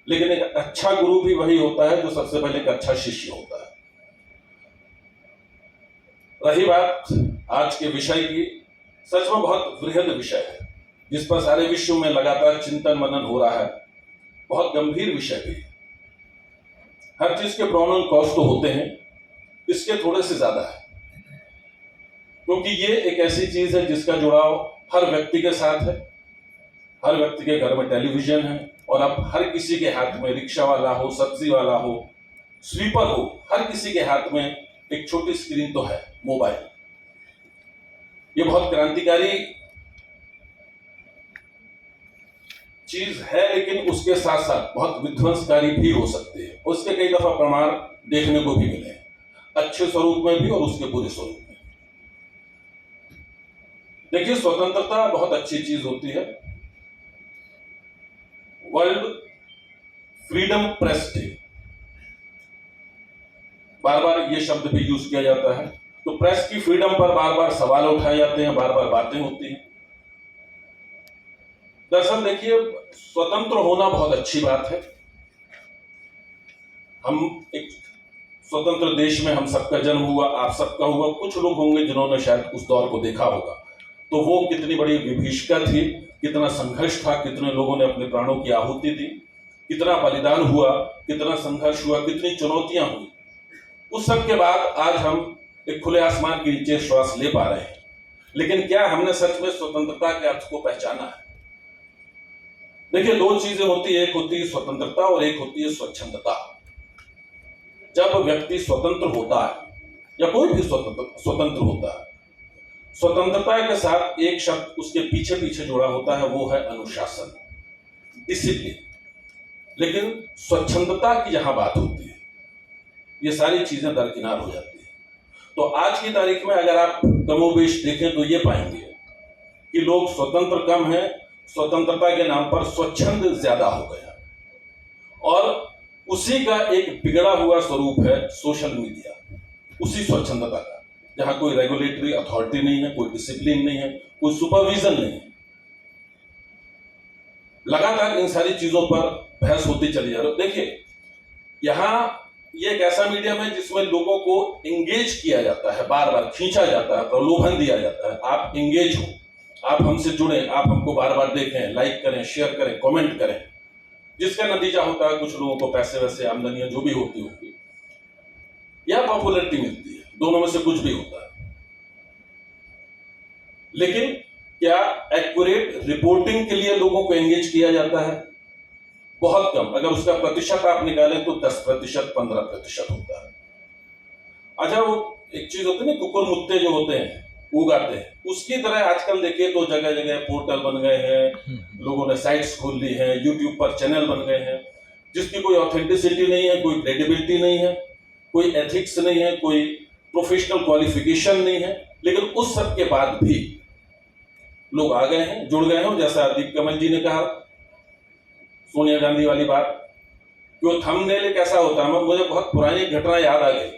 लेकिन एक अच्छा गुरु भी वही होता है जो सबसे पहले एक अच्छा शिष्य होता है। रही बात आज के विषय की, सच में बहुत बृहद विषय है जिस पर सारे विश्व में लगातार चिंतन मनन हो रहा है। बहुत गंभीर विषय भी है। हर चीज के प्रॉन एंड कॉस्ट तो होते हैं, इसके थोड़े से ज्यादा है, क्योंकि ये एक ऐसी चीज है जिसका जुड़ाव हर व्यक्ति के साथ है। हर व्यक्ति के घर में टेलीविजन है, और अब हर किसी के हाथ में, रिक्शा वाला हो, सब्जी वाला हो, स्वीपर हो, हर किसी के हाथ में एक छोटी स्क्रीन तो है, मोबाइल। ये बहुत क्रांतिकारी चीज है, लेकिन उसके साथ साथ बहुत विध्वंसकारी भी हो सकती है। उसके कई दफा प्रमाण देखने को भी मिले हैं, अच्छे स्वरूप में भी और उसके बुरे स्वरूप में। देखिए, स्वतंत्रता बहुत अच्छी चीज होती है। वर्ल्ड फ्रीडम प्रेस डे, बार बार ये शब्द भी यूज किया जाता है। तो प्रेस की फ्रीडम पर बार बार सवाल उठाए जाते हैं, बार बार बातें होती हैं। दरअसल देखिए, स्वतंत्र होना बहुत अच्छी बात है। हम एक स्वतंत्र देश में हम सबका जन्म हुआ, आप सबका हुआ। कुछ लोग होंगे जिन्होंने शायद उस दौर को देखा होगा, तो वो कितनी बड़ी विभीषिका थी, कितना संघर्ष था, कितने लोगों ने अपने प्राणों की आहुति दी, कितना बलिदान हुआ, कितना संघर्ष हुआ, कितनी चुनौतियां हुई। उस सब के बाद आज हम एक खुले आसमान के नीचे श्वास ले पा रहे हैं। लेकिन क्या हमने सच में स्वतंत्रता के अर्थ को पहचाना है? देखिए, दो चीजें होती है, एक होती है स्वतंत्रता और एक होती है स्वच्छंदता। जब व्यक्ति स्वतंत्र होता है या कोई भी स्वतंत्र होता है, स्वतंत्रता के साथ एक शब्द उसके पीछे पीछे जुड़ा होता है, वो है अनुशासन, डिसिप्लिन। लेकिन स्वच्छंदता की जहां बात होती है, ये सारी चीजें दरकिनार हो जाती है। तो आज की तारीख में अगर आप कमोबेश देखें तो ये पाएंगे कि लोग स्वतंत्र कम है, स्वतंत्रता के नाम पर स्वच्छंद ज्यादा हो गया। और उसी का एक बिगड़ा हुआ स्वरूप है सोशल मीडिया, उसी स्वच्छंदता का, जहां कोई रेगुलेटरी अथॉरिटी नहीं है, कोई डिसिप्लिन नहीं है, कोई सुपरविजन नहीं है। लगातार इन सारी चीजों पर बहस होती चली जा रही है। देखिए, यहां ये एक ऐसा मीडियम है जिसमें लोगों को एंगेज किया जाता है, बार बार खींचा जाता है, प्रलोभन दिया जाता है। आप एंगेज हो, आप हमसे जुड़े, आप हमको बार बार देखें, लाइक करें, शेयर करें, कमेंट करें, जिसका नतीजा होता है कुछ लोगों को पैसे वैसे, आमदनियां जो भी होती होगी, या पॉपुलैरिटी मिलती है, दोनों में से कुछ भी होता है। लेकिन क्या एक्यूरेट रिपोर्टिंग के लिए लोगों को एंगेज किया जाता है? बहुत कम। अगर उसका प्रतिशत आप निकालें तो 10%, 15% होता है। अच्छा, वो एक चीज होती है ना, कुकुर मुत्ते जो होते हैं उगाते हैं, उसकी तरह आजकल देखिए तो जगह जगह पोर्टल बन गए हैं, लोगों ने साइट्स खोल ली हैं, यूट्यूब पर चैनल बन गए हैं, जिसकी कोई ऑथेंटिसिटी नहीं है, कोई क्रेडिबिलिटी नहीं है, कोई एथिक्स नहीं है, कोई प्रोफेशनल क्वालिफिकेशन नहीं है। लेकिन उस सब के बाद भी लोग आ गए हैं, जुड़ गए हैं। जैसा दीप कमल जी ने कहा, सोनिया गांधी वाली बात, जो थंबनेल एक ऐसा होता है। मुझे बहुत पुरानी घटना याद आ गई,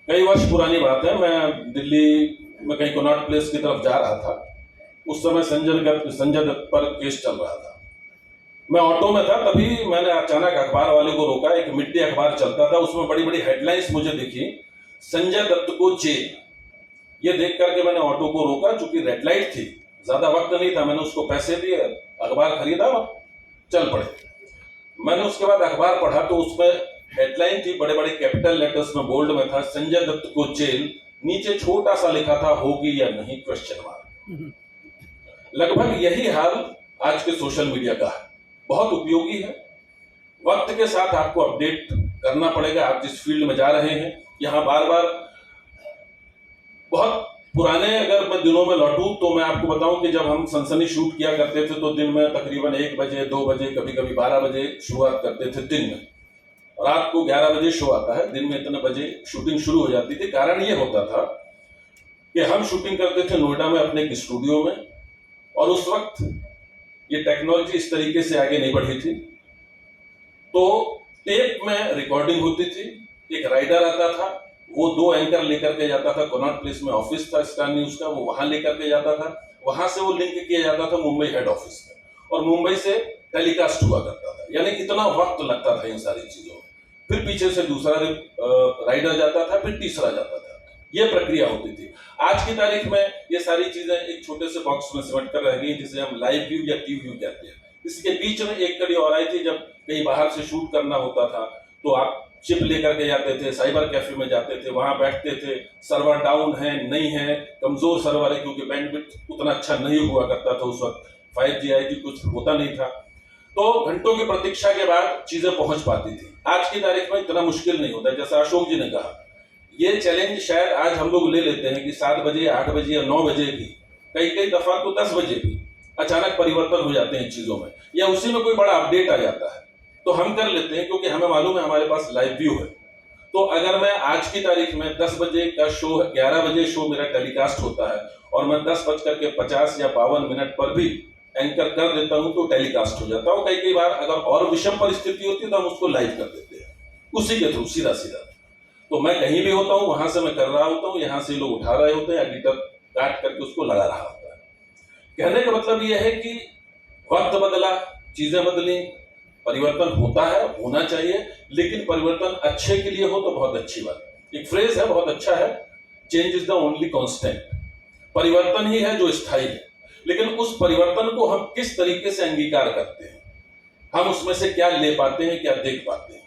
कई वर्ष पुरानी बात है। मैं दिल्ली में कहीं कनॉट प्लेस की तरफ जा रहा था। उस समय संजय दत्त पर केस चल रहा था। मैं ऑटो में था, तभी मैंने अचानक अखबार वाले को रोका। एक मिट्टी अखबार चलता था, उसमें बड़ी बड़ी हेडलाइंस मुझे दिखी, संजय दत्त को जेल। ये देख करके मैंने ऑटो को रोका, चूंकि रेड लाइट थी, ज्यादा वक्त नहीं था। मैंने उसको पैसे दिए, अखबार खरीदा और चल पड़े। मैंने उसके बाद अखबार पढ़ा तो उसमें हेडलाइन थी, बड़े बड़े कैपिटल लेटर्स में, बोल्ड में था, संजय दत्त को जेल। नीचे छोटा सा लिखा था, होगी या नहीं, क्वेश्चन मार्क। लगभग यही हाल आज के सोशल मीडिया का है। बहुत उपयोगी है, वक्त के साथ आपको अपडेट करना पड़ेगा। आप जिस फील्ड में जा रहे हैं, यहाँ बार बार बहुत पुराने अगर मैं दिनों में लौटूं तो मैं आपको बताऊं कि जब हम सनसनी शूट किया करते थे तो दिन में तकरीबन 1 बजे, 2 बजे, कभी कभी 12 बजे शुरुआत करते थे दिन में। रात को 11 बजे शो आता है, दिन में इतने बजे शूटिंग शुरू हो जाती थी। कारण ये होता था कि हम शूटिंग करते थे नोएडा में अपने एक स्टूडियो में, और उस वक्त ये टेक्नोलॉजी इस तरीके से आगे नहीं बढ़ी थी। तो टेप में रिकॉर्डिंग होती थी, एक राइडर आता था, वो 2 एंकर लेकर के जाता था। कनॉट प्लेस में ऑफिस था स्टार न्यूज का, वो वहां लेकर के जाता था। वहां से वो लिंक किया जाता था मुंबई हेड ऑफिस में, और मुंबई से टेलीकास्ट हुआ करता था। यानी इतना वक्त लगता था इन सारी चीजों में। फिर पीछे से दूसरा राइडर जाता था, फिर तीसरा जाता था, ये प्रक्रिया होती थी। आज की तारीख में ये सारी चीजें एक छोटे से बॉक्स में सिमट कर रह गई, जिसे हम लाइव व्यू या टीवी व्यू कहते हैं। इसके बीच में एक कड़ी और आई थी, जब कहीं बाहर से शूट करना होता था तो आप चिप लेकर के जाते थे, साइबर कैफे में जाते थे, वहां बैठते थे, सर्वर डाउन है, नहीं है, कमजोर सर्वर है, क्योंकि बैंडविड्थ उतना अच्छा नहीं हुआ करता था उस वक्त, 5G आई थी, कुछ होता नहीं था, तो घंटों की प्रतीक्षा के बाद चीजें पहुंच पाती थी। आज की तारीख में इतना मुश्किल नहीं होता। जैसा अशोक जी ने कहा, ये चैलेंज शायद आज हम लोग ले लेते हैं कि 7 बजे, 8 बजे या 9 बजे भी, कई कई दफा तो 10 बजे भी अचानक परिवर्तन हो जाते हैं चीजों में, या उसी में कोई बड़ा अपडेट आ जाता है, तो हम कर लेते हैं क्योंकि हमें मालूम है हमारे पास लाइव व्यू है। तो अगर मैं आज की तारीख में 10 बजे का शो, 11 बजे शो मेरा टेलीकास्ट होता है और मैं 10:50 या 52 पर भी एंकर कर देता हूं तो टेलीकास्ट हो जाता है। कई बार अगर और विषम परिस्थिति होती है तो हम उसको लाइव कर देते हैं उसी के थ्रू, सीधा सीधा। तो मैं कहीं भी होता हूं, वहां से मैं कर रहा होता हूं, यहां से लोग उठा रहे होते हैं, एडिटर काट करके उसको लगा रहा होता है। कहने का मतलब यह है कि वक्त बदला, चीजें बदली, परिवर्तन होता है, होना चाहिए, लेकिन परिवर्तन अच्छे के लिए हो तो बहुत अच्छी बात। एक फ्रेज है, बहुत अच्छा है, change is the only constant. परिवर्तन ही है जो स्थायी है, लेकिन उस परिवर्तन को हम किस तरीके से अंगीकार करते हैं, हम उसमें से क्या ले पाते हैं, क्या देख पाते हैं।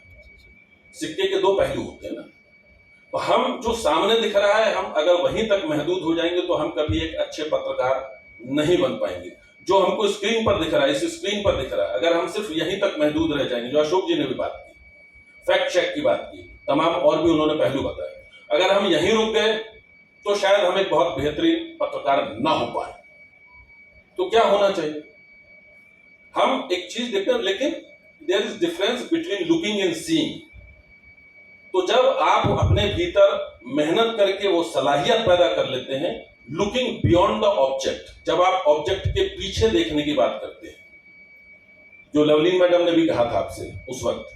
सिक्के के दो पहलू होते हैं ना, तो हम जो सामने दिख रहा है, हम अगर वहीं तक महदूद हो जाएंगे तो हम कभी एक अच्छे पत्रकार नहीं बन पाएंगे। जो हमको स्क्रीन पर दिख रहा है, इस स्क्रीन पर दिख रहा है, अगर हम सिर्फ यहीं तक महदूद रह जाएंगे, जो अशोक जी ने भी बात की, फैक्ट चेक की बात की, तमाम और भी उन्होंने पहलू बताए, अगर हम यहीं रुक गए तो शायद हम एक बहुत बेहतरीन पत्रकार ना हो पाए। तो क्या होना चाहिए? हम एक चीज देखते हैं, लेकिन there is difference between looking and seeing. तो जब आप अपने भीतर मेहनत करके वो सलाहियत पैदा कर लेते हैं, लुकिंग बियॉन्ड द ऑब्जेक्ट, जब आप ऑब्जेक्ट के पीछे देखने की बात करते हैं, जो लवलीन मैडम ने भी कहा था आपसे उस वक्त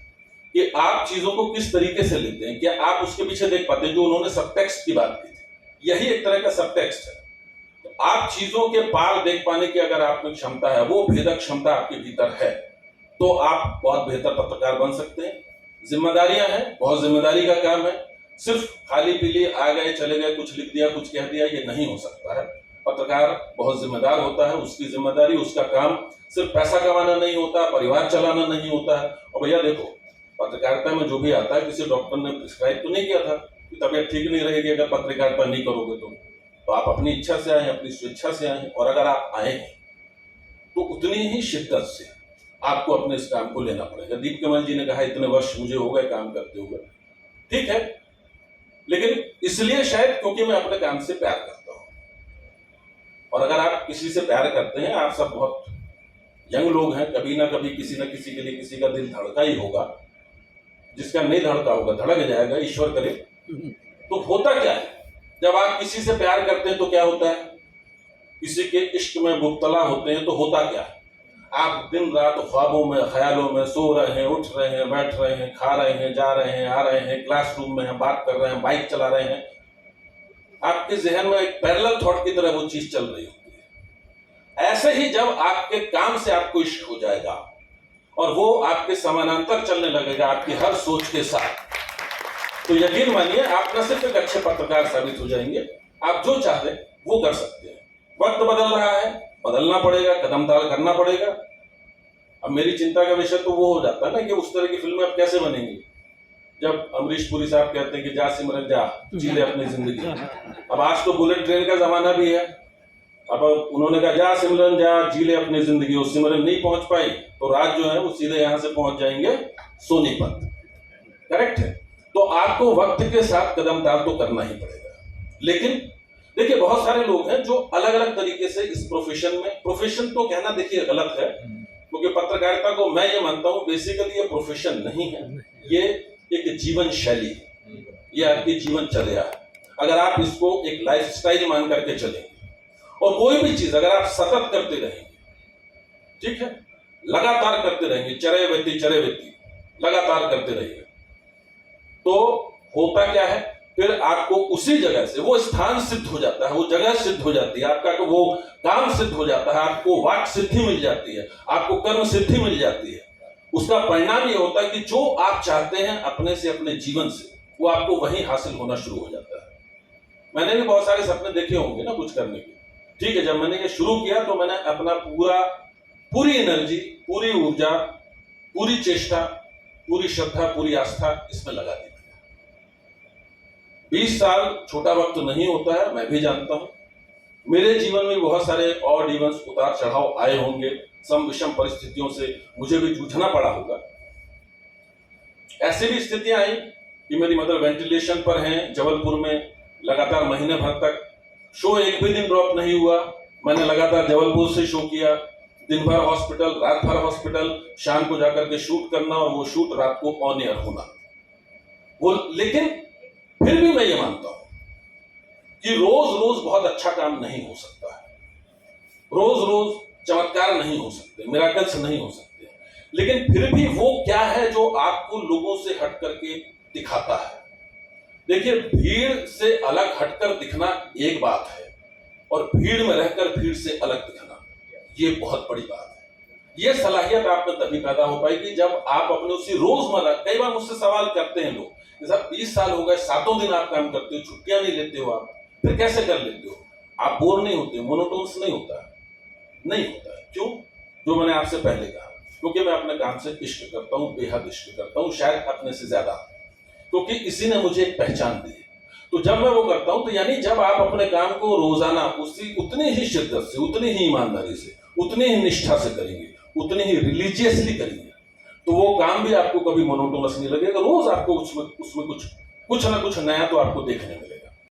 कि आप चीजों को किस तरीके से लेते हैं, क्या आप उसके पीछे देख पाते हैं, जो उन्होंने सबटेक्स्ट की बात की थी, यही एक तरह का सबटेक्स्ट है। तो आप चीजों के पार देख पाने की अगर आप में क्षमता है, वो भेदक क्षमता आपके भीतर है, तो आप बहुत बेहतर पत्रकार बन सकते हैं। जिम्मेदारियां हैं, बहुत जिम्मेदारी का काम है, सिर्फ खाली पीली आ गए चले गए, कुछ लिख दिया कुछ कह दिया, ये नहीं हो सकता है। पत्रकार बहुत जिम्मेदार होता है, उसकी जिम्मेदारी, उसका काम सिर्फ पैसा कमाना नहीं होता, परिवार चलाना नहीं होता है। और भैया देखो, पत्रकारिता में जो भी आता है, किसी डॉक्टर ने प्रिस्क्राइब तो नहीं किया था कि तबीयत ठीक नहीं रहेगी अगर पत्रकारिता नहीं करोगे तो आप अपनी इच्छा से आए, अपनी स्वेच्छा से आए, और अगर आप आए हैं तो उतनी ही शिद्दत से आपको अपने इस काम को लेना पड़ेगा। दीप कमल जी ने कहा इतने वर्ष मुझे हो गए काम करते हुए, ठीक है, लेकिन इसलिए शायद क्योंकि मैं अपने काम से प्यार करता हूं। और अगर आप किसी से प्यार करते हैं, आप सब बहुत यंग लोग हैं, कभी ना कभी किसी न किसी के लिए किसी का दिल धड़का ही होगा, जिसका नहीं धड़का होगा धड़क जाएगा, ईश्वर करे। तो होता क्या है जब आप किसी से प्यार करते हैं, तो क्या होता है, किसी के इश्क में मुब्तला होते हैं, तो होता क्या है, आप दिन रात ख्वाबों में, ख्यालों में सो रहे हैं, उठ रहे हैं, बैठ रहे हैं, खा रहे हैं, जा रहे हैं, आ रहे हैं, क्लासरूम में हैं, बात कर रहे हैं, बाइक चला रहे हैं, आपके जहन में एक पैरेलल थॉट की तरह वो चीज चल रही होती है। ऐसे ही जब आपके काम से आपको इश्क हो जाएगा और वो आपके समानांतर चलने लगेगा आपकी हर सोच के साथ, तो यकीन मानिए आप न सिर्फ एक अच्छे पत्रकार साबित हो जाएंगे, आप जो चाहते वो कर सकते हैं। वक्त बदल रहा है, बदलना पड़ेगा, कदम ताल करना पड़ेगा। अब मेरी चिंता का विषय तो वो हो जाता है ना कि उस तरह की फिल्में अब कैसे बनेंगी, जब अमरीश पुरी साहब कहते हैं कि जा सिमरन जा, जी ले अपनी जिंदगी। अब आज तो बुलेट ट्रेन का जमाना भी है, अब उन्होंने कहा जा सिमरन जा, जी ले अपनी जिंदगी। वो सिमरन नहीं पहुंच पाई तो राज जो है वो सीधे यहां से पहुंच जाएंगे सोनीपत, करेक्ट है। तो आपको वक्त के साथ कदम ताल तो करना ही पड़ेगा। लेकिन देखिए, बहुत सारे लोग हैं जो अलग अलग तरीके से इस प्रोफेशन में, प्रोफेशन तो कहना देखिए गलत है, क्योंकि पत्रकारिता को मैं ये मानता हूं बेसिकली ये प्रोफेशन नहीं है, ये एक जीवन शैली है, ये आपकी जीवनचर्या है। अगर आप इसको एक लाइफस्टाइल मान करके चलेंगे और कोई भी चीज अगर आप सतत करते रहेंगे, ठीक है, लगातार करते रहेंगे, चरे व्यक्ति लगातार करते रहिए, तो होता क्या है, फिर आपको उसी जगह से वो स्थान सिद्ध हो जाता है, वो जगह सिद्ध हो जाती है, आपका वो काम सिद्ध हो जाता है, आपको वाक सिद्धि मिल जाती है, आपको कर्म सिद्धि मिल जाती है। उसका परिणाम ये होता है कि जो आप चाहते हैं अपने से, अपने जीवन से, वो आपको वहीं हासिल होना शुरू हो जाता है। मैंने भी बहुत सारे सपने देखे होंगे ना कुछ करने के, ठीक है। जब मैंने ये शुरू किया तो मैंने अपना पूरी एनर्जी, पूरी ऊर्जा, पूरी चेष्टा, पूरी श्रद्धा, पूरी आस्था इसमें लगा दी। 20 साल छोटा वक्त नहीं होता है, मैं भी जानता हूं। मेरे जीवन में बहुत सारे ऑड इवेंट्स, उतार चढ़ाव आए होंगे, सम विषम परिस्थितियों से मुझे भी जूझना पड़ा होगा। ऐसी भी स्थितियां आई कि मेरी मदर वेंटिलेशन पर हैं जबलपुर में, लगातार महीने भर तक शो एक भी दिन ड्रॉप नहीं हुआ। मैंने लगातार जबलपुर से शो किया, दिन भर हॉस्पिटल, रात भर हॉस्पिटल, शाम को जाकर के शूट करना और वो शूट रात को ऑन एयर होना। वो लेकिन फिर भी मैं ये मानता हूं कि रोज रोज बहुत अच्छा काम नहीं हो सकता है, रोज रोज चमत्कार नहीं हो सकते, मिराकल्स नहीं हो सकते, लेकिन फिर भी वो क्या है जो आपको लोगों से हट करके दिखाता है। देखिए, भीड़ से अलग हटकर दिखना एक बात है, और भीड़ में रहकर भीड़ से अलग दिखना ये बहुत बड़ी बात है। ये सलाहियत आप में तभी पैदा हो पाएगी जब आप अपने उसी रोजमर्रा, कई बार मुझसे सवाल करते हैं लोग, जैसा 20 साल हो गए, 7 दिन आप काम करते हो, छुट्टियां नहीं लेते हो, आप फिर कैसे कर लेते हो? आप बोर नहीं होते? मोनोटोनस नहीं होता है? नहीं होता है। क्यों? जो मैंने आपसे पहले कहा, क्योंकि मैं अपने काम से इश्क करता हूं, बेहद इश्क करता हूं, शायद अपने से ज्यादा, क्योंकि इसी ने मुझे एक पहचान दी है। तो जब मैं वो करता हूं, तो यानी जब आप अपने काम को रोजाना उतनी ही शिद्दत से, उतनी ही ईमानदारी से, उतनी ही निष्ठा से करेंगे, उतनी ही रिलीजियसली करेंगे, तो वो काम भी आपको कभी मोनोटोनस नहीं लगेगा। रोज आपको उसमें कुछ ना कुछ नया तो आपको देखने मिलेगा।